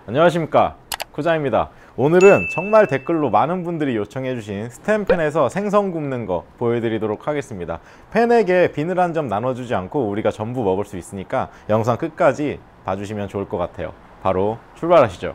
안녕하십니까, 쿠자입니다. 오늘은 정말 댓글로 많은 분들이 요청해주신 스텐팬에서 생선 굽는 거 보여드리도록 하겠습니다. 팬에게 비늘 한 점 나눠주지 않고 우리가 전부 먹을 수 있으니까 영상 끝까지 봐주시면 좋을 것 같아요. 바로 출발하시죠.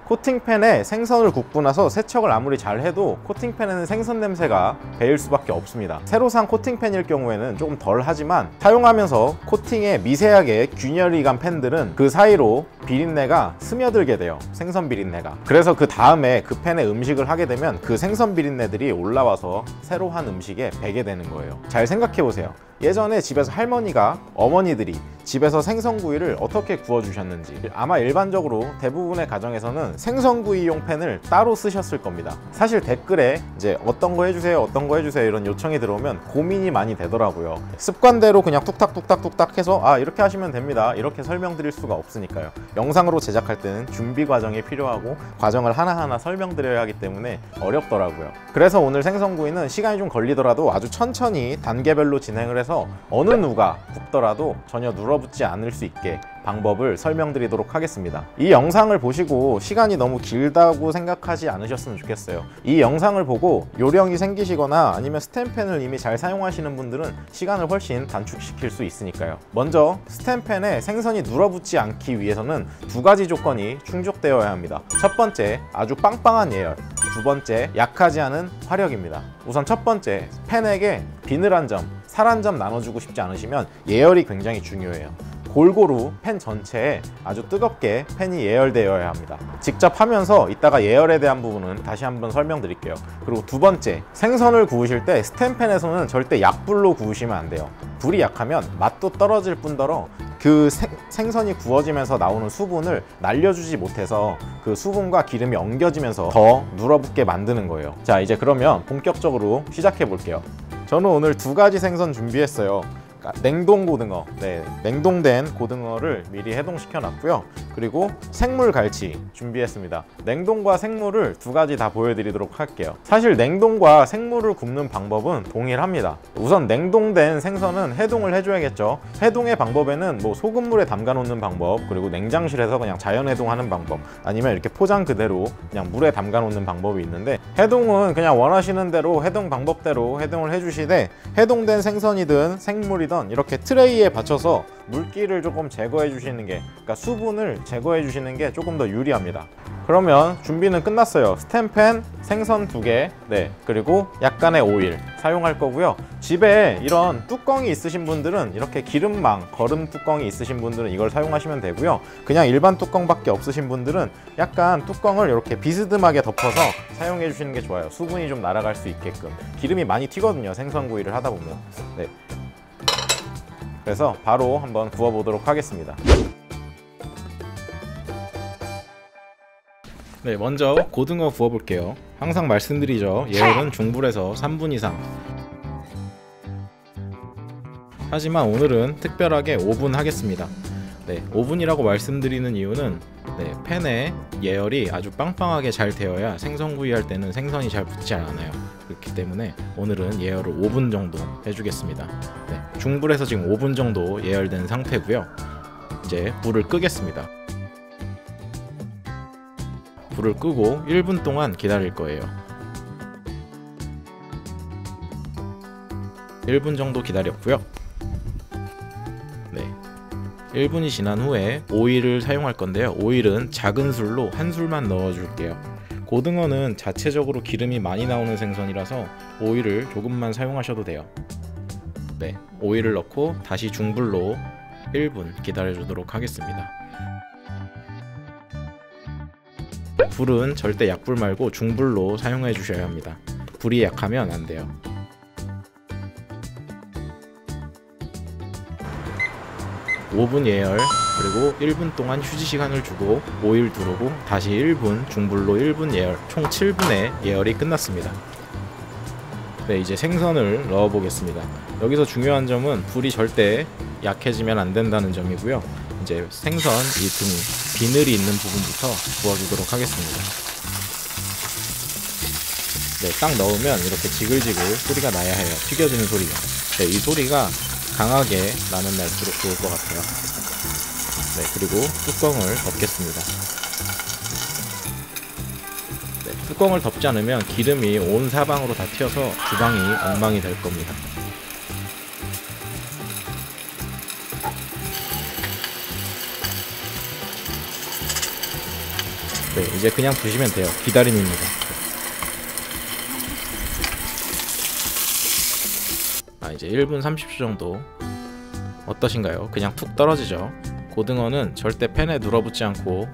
코팅팬에 생선을 굽고 나서 세척을 아무리 잘 해도 코팅팬에는 생선 냄새가 배일 수밖에 없습니다. 새로 산 코팅팬일 경우에는 조금 덜 하지만 사용하면서 코팅에 미세하게 균열이 간 팬들은 그 사이로 비린내가 스며들게 돼요. 생선 비린내가. 그래서 그 다음에 그 팬에 음식을 하게 되면 그 생선 비린내들이 올라와서 새로 한 음식에 배게 되는 거예요. 잘 생각해 보세요. 예전에 집에서 할머니가, 어머니들이 집에서 생선구이를 어떻게 구워주셨는지. 아마 일반적으로 대부분의 가정에서는 생선구이용 팬을 따로 쓰셨을 겁니다. 사실 댓글에 이제 어떤 거 해주세요, 어떤 거 해주세요 이런 요청이 들어오면 고민이 많이 되더라고요. 습관대로 그냥 뚝딱뚝딱뚝딱 해서 이렇게 하시면 됩니다 이렇게 설명드릴 수가 없으니까요. 영상으로 제작할 때는 준비 과정이 필요하고 과정을 하나하나 설명드려야 하기 때문에 어렵더라고요. 그래서 오늘 생선구이는 시간이 좀 걸리더라도 아주 천천히 단계별로 진행을 해서 어느 누가 굽더라도 전혀 눌어붙지 않을 수 있게 방법을 설명드리도록 하겠습니다. 이 영상을 보시고 시간이 너무 길다고 생각하지 않으셨으면 좋겠어요. 이 영상을 보고 요령이 생기시거나 아니면 스텐팬을 이미 잘 사용하시는 분들은 시간을 훨씬 단축시킬 수 있으니까요. 먼저 스텐팬에 생선이 눌어붙지 않기 위해서는 두 가지 조건이 충족되어야 합니다. 첫 번째, 아주 빵빵한 예열. 두 번째, 약하지 않은 화력입니다. 우선 첫 번째, 팬에게 비늘 한 점, 살 한 점 나눠주고 싶지 않으시면 예열이 굉장히 중요해요. 골고루 팬 전체에 아주 뜨겁게 팬이 예열되어야 합니다. 직접 하면서 이따가 예열에 대한 부분은 다시 한번 설명드릴게요. 그리고 두 번째, 생선을 구우실 때 스텐팬에서는 절대 약불로 구우시면 안 돼요. 불이 약하면 맛도 떨어질 뿐더러 그 생선이 구워지면서 나오는 수분을 날려주지 못해서 그 수분과 기름이 엉겨지면서 더 눌어붙게 만드는 거예요. 자, 이제 그러면 본격적으로 시작해 볼게요. 저는 오늘 두 가지 생선 준비했어요. 냉동 고등어, 냉동된 고등어를 미리 해동시켜 놨고요. 그리고 생물 갈치 준비했습니다. 냉동과 생물을 두 가지 다 보여드리도록 할게요. 사실 냉동과 생물을 굽는 방법은 동일합니다. 우선 냉동된 생선은 해동을 해줘야겠죠. 해동의 방법에는 뭐 소금물에 담가 놓는 방법, 그리고 냉장실에서 그냥 자연 해동하는 방법, 아니면 이렇게 포장 그대로 그냥 물에 담가 놓는 방법이 있는데, 해동은 그냥 원하시는 대로 해동 방법대로 해동을 해주시되, 해동된 생선이든 생물이든 이렇게 트레이에 받쳐서 물기를 조금 제거해 주시는 게, 그러니까 수분을 제거해 주시는 게 조금 더 유리합니다. 그러면 준비는 끝났어요. 스텐팬, 생선 2개, 그리고 약간의 오일 사용할 거고요. 집에 이런 뚜껑이 있으신 분들은, 이렇게 기름망, 거름 뚜껑이 있으신 분들은 이걸 사용하시면 되고요. 그냥 일반 뚜껑밖에 없으신 분들은 약간 뚜껑을 이렇게 비스듬하게 덮어서 사용해 주시는 게 좋아요. 수분이 좀 날아갈 수 있게끔. 기름이 많이 튀거든요, 생선구이를 하다 보면. 그래서 바로 한번 구워 보도록 하겠습니다. 먼저 고등어 구워 볼게요. 항상 말씀드리죠, 예열은 중불에서 3분 이상. 하지만 오늘은 특별하게 5분 하겠습니다. 5분이라고 말씀드리는 이유는 팬에 예열이 아주 빵빵하게 잘 되어야 생선구이 할 때는 생선이 잘 붙지 않아요. 그렇기 때문에 오늘은 예열을 5분 정도 해주겠습니다. 중불에서 지금 5분 정도 예열된 상태고요. 이제 불을 끄겠습니다. 불을 끄고 1분 동안 기다릴 거예요. 1분 정도 기다렸고요. 1분이 지난 후에 오일을 사용할 건데요. 오일은 작은 술로 한 술만 넣어줄게요. 고등어는 자체적으로 기름이 많이 나오는 생선이라서 오일을 조금만 사용하셔도 돼요. 오일을 넣고 다시 중불로 1분 기다려주도록 하겠습니다. 불은 절대 약불 말고 중불로 사용해 주셔야 합니다. 불이 약하면 안 돼요. 5분 예열, 그리고 1분 동안 휴지 시간을 주고 오일 두르고 다시 1분, 중불로 1분 예열, 총 7분의 예열이 끝났습니다. 이제 생선을 넣어 보겠습니다. 여기서 중요한 점은 불이 절대 약해지면 안 된다는 점이고요. 이제 생선 이 등 비늘이 있는 부분부터 구워주도록 하겠습니다. 네, 딱 넣으면 이렇게 지글지글 소리가 나야 해요. 튀겨지는 소리가. 네, 이 소리가 강하게 나는 날수록 좋을 것 같아요. 네, 그리고 뚜껑을 덮겠습니다. 네, 뚜껑을 덮지 않으면 기름이 온 사방으로 다 튀어서 주방이 엉망이 될 겁니다. 네, 이제 그냥 두시면 돼요. 기다림입니다. 이제 1분 30초 정도 어떠신가요? 그냥 툭 떨어지죠. 고등어는 절대 팬에 눌어붙지 않고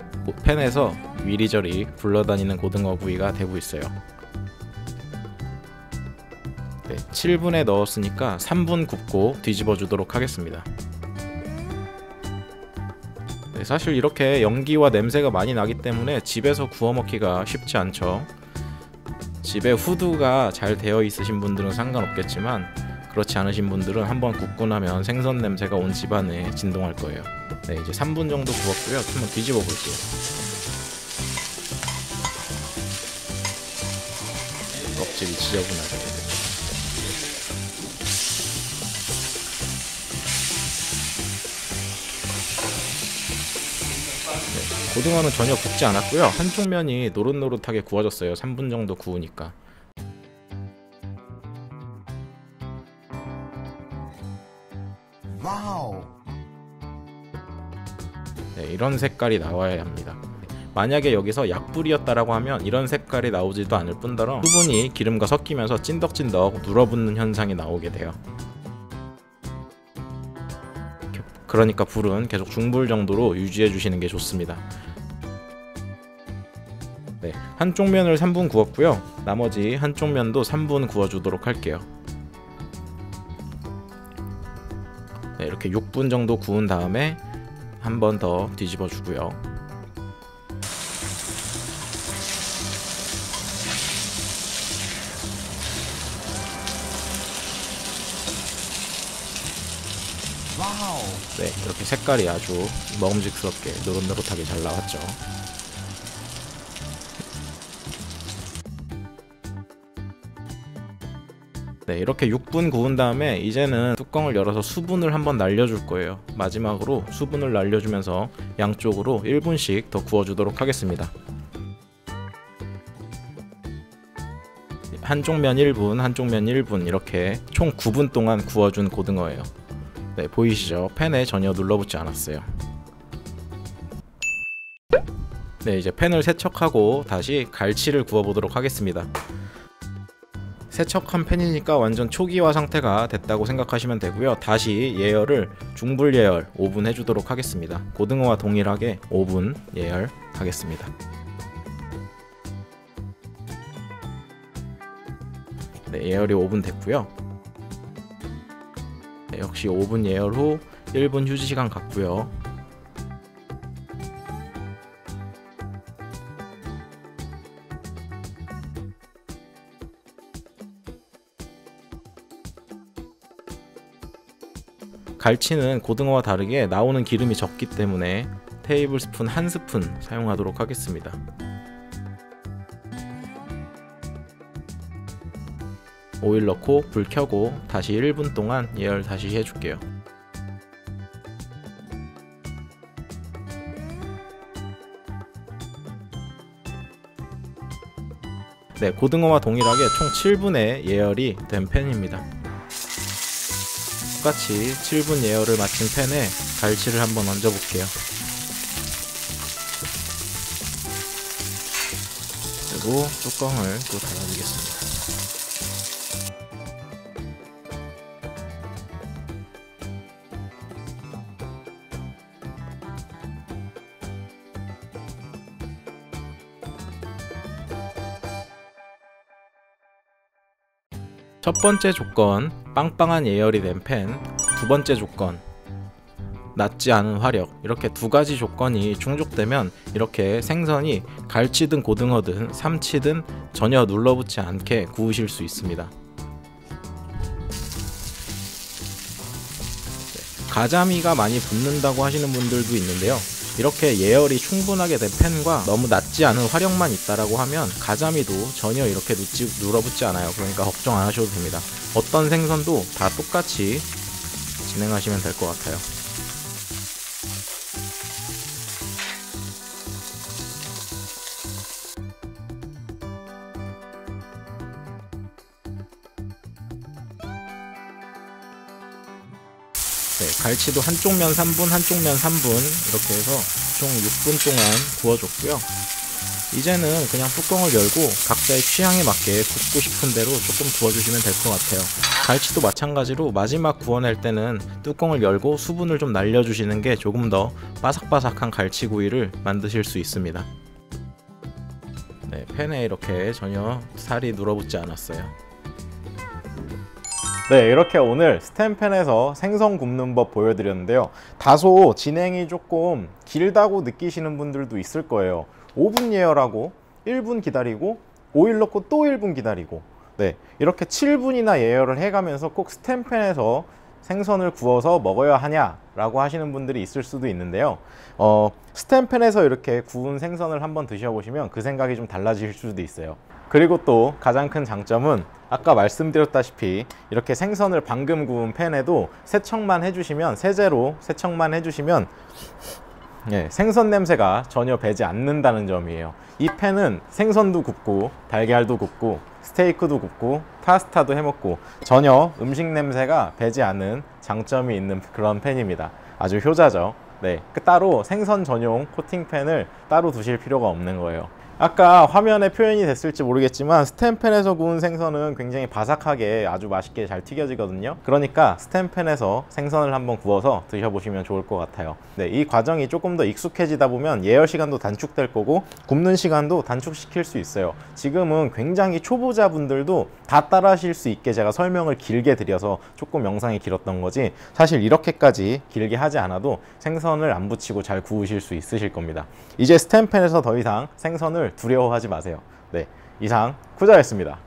팬에서 위리저리 굴러다니는 고등어 구이가 되고 있어요. 네, 7분에 넣었으니까 3분 굽고 뒤집어 주도록 하겠습니다. 네, 사실 이렇게 연기와 냄새가 많이 나기 때문에 집에서 구워 먹기가 쉽지 않죠. 집에 후드가 잘 되어 있으신 분들은 상관없겠지만 그렇지 않으신 분들은 한번 굽고 나면 생선 냄새가 온 집안에 진동할 거예요. 네, 이제 3분 정도 구웠고요. 한번 뒤집어 볼게요. 껍질이 지저분하게. 네, 고등어는 전혀 굽지 않았고요. 한쪽 면이 노릇노릇하게 구워졌어요. 3분 정도 구우니까. 와우. 네, 이런 색깔이 나와야 합니다. 만약에 여기서 약불이었다라고 하면 이런 색깔이 나오지도 않을 뿐더러 수분이 기름과 섞이면서 찐덕찐덕 눌어붙는 현상이 나오게 돼요. 그러니까 불은 계속 중불 정도로 유지해 주시는 게 좋습니다. 네, 한쪽 면을 3분 구웠고요. 나머지 한쪽 면도 3분 구워주도록 할게요. 네, 이렇게 6분 정도 구운 다음에 한 번 더 뒤집어 주고요. 와우. 네, 이렇게 색깔이 아주 먹음직스럽게 노릇노릇하게 잘 나왔죠. 네, 이렇게 6분 구운 다음에 이제는 뚜껑을 열어서 수분을 한번 날려줄 거예요. 마지막으로 수분을 날려주면서 양쪽으로 1분씩 더 구워주도록 하겠습니다. 한쪽 면 1분, 한쪽 면 1분 이렇게 총 9분 동안 구워준 고등어예요. 네, 보이시죠? 팬에 전혀 눌러붙지 않았어요. 네, 이제 팬을 세척하고 다시 갈치를 구워보도록 하겠습니다. 세척한 팬이니까 완전 초기화 상태가 됐다고 생각하시면 되고요. 다시 예열을 중불 예열 5분 해주도록 하겠습니다. 고등어와 동일하게 5분 예열하겠습니다. 네, 예열이 5분 됐고요. 네, 역시 5분 예열 후 1분 휴지 시간 갔고요. 갈치는 고등어와 다르게 나오는 기름이 적기 때문에 테이블 스푼 1스푼 사용하도록 하겠습니다. 오일 넣고 불 켜고 다시 1분 동안 예열 다시 해줄게요. 네, 고등어와 동일하게 총 7분의 예열이 된 팬입니다. 똑같이 7분 예열을 마친 팬에 갈치를 한번 얹어 볼게요. 그리고 뚜껑을 또 닫아주겠습니다. 첫 번째 조건, 빵빵한 예열이 된 팬. 두 번째 조건, 낮지 않은 화력. 이렇게 두 가지 조건이 충족되면 이렇게 생선이 갈치든 고등어든 삼치든 전혀 눌러붙지 않게 구우실 수 있습니다. 가자미가 많이 붙는다고 하시는 분들도 있는데요. 이렇게 예열이 충분하게 된 팬과 너무 낮지 않은 화력만 있다라고 하면 가자미도 전혀 이렇게 눌어붙지 않아요. 그러니까 걱정 안 하셔도 됩니다. 어떤 생선도 다 똑같이 진행하시면 될 것 같아요. 네, 갈치도 한쪽 면 3분, 한쪽 면 3분 이렇게 해서 총 6분 동안 구워줬고요. 이제는 그냥 뚜껑을 열고 각자의 취향에 맞게 굽고 싶은 대로 조금 구워주시면 될 것 같아요. 갈치도 마찬가지로 마지막 구워낼 때는 뚜껑을 열고 수분을 좀 날려주시는 게 조금 더 바삭바삭한 갈치구이를 만드실 수 있습니다. 네, 팬에 이렇게 전혀 살이 눌어붙지 않았어요. 네, 이렇게 오늘 스텐팬에서 생선 굽는 법 보여드렸는데요. 다소 진행이 조금 길다고 느끼시는 분들도 있을 거예요. 5분 예열하고 1분 기다리고 오일 넣고 또 1분 기다리고, 네, 이렇게 7분이나 예열을 해가면서 꼭 스텐팬에서 생선을 구워서 먹어야 하냐라고 하시는 분들이 있을 수도 있는데요. 스텐팬에서 이렇게 구운 생선을 한번 드셔보시면 그 생각이 좀 달라질 수도 있어요. 그리고 또 가장 큰 장점은 아까 말씀드렸다시피 이렇게 생선을 방금 구운 팬에도 세척만 해주시면, 세제로 세척만 해주시면 생선 냄새가 전혀 배지 않는다는 점이에요. 이 팬은 생선도 굽고 달걀도 굽고 스테이크도 굽고 파스타도 해먹고 전혀 음식 냄새가 배지 않는 장점이 있는 그런 팬입니다. 아주 효자죠. 네, 따로 생선 전용 코팅 팬을 따로 두실 필요가 없는 거예요. 아까 화면에 표현이 됐을지 모르겠지만 스텐팬에서 구운 생선은 굉장히 바삭하게 아주 맛있게 잘 튀겨지거든요. 그러니까 스텐팬에서 생선을 한번 구워서 드셔보시면 좋을 것 같아요. 네, 이 과정이 조금 더 익숙해지다 보면 예열 시간도 단축될 거고 굽는 시간도 단축시킬 수 있어요. 지금은 굉장히 초보자분들도 다 따라 하실 수 있게 제가 설명을 길게 드려서 조금 영상이 길었던 거지, 사실 이렇게까지 길게 하지 않아도 생선을 안 붙이고 잘 구우실 수 있으실 겁니다. 이제 스텐팬에서 더 이상 생선을 두려워하지 마세요. 네, 이상 쿠자였습니다.